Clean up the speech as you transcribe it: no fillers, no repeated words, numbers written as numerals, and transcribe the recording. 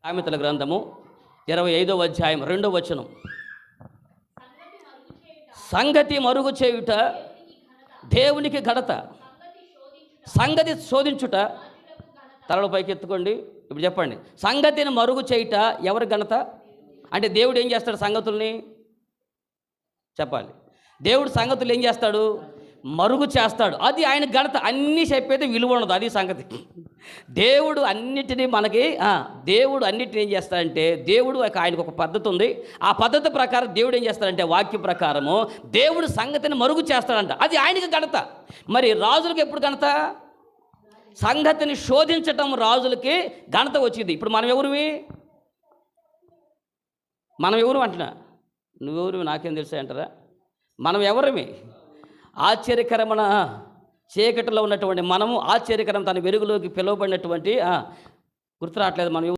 సామెతల గ్రంథము 25వ అధ్యాయం 2వ వచనం. సంగతి మరుగు చేయుట దేవునికి ఘనత, సంగతి శోధించుట తలల పైకి ఎత్తుకోండి. ఇప్పుడు చెప్పండి, సంగతిని మరుగు చేయుట ఎవరి ఘనత? అంటే దేవుడు ఏం చేస్తాడు? సంగతుల్ని చెప్పాలి. దేవుడు సంగతులు ఏం చేస్తాడు? మరుగు చేస్తాడు. అది ఆయన ఘనత. అన్నీ చెప్పేది విలువ ఉండదు, అది సంగతి. దేవుడు అన్నిటినీ దేవుడు అన్నిటిని ఏం చేస్తాడంటే, దేవుడు ఆయనకు ఒక పద్ధతి ఉంది. ఆ పద్ధతి ప్రకారం దేవుడు ఏం చేస్తాడంటే, వాక్య ప్రకారము దేవుడు సంగతిని మరుగు చేస్తాడంట. అది ఆయనకి ఘనత. మరి రాజులకు ఎప్పుడు ఘనత? సంగతిని శోధించటం రాజులకి ఘనత వచ్చింది. ఇప్పుడు మనం ఎవరు అంటున్నా? నువ్వెవరు నాకేం తెలుసా అంటారా? మనం ఎవరమే? ఆశ్చర్యకరమైన చీకటిలో ఉన్నటువంటి మనము, ఆశ్చర్యకరం తన వెలుగులోకి పిలువబడినటువంటి గుర్తు రావట్లేదు మనం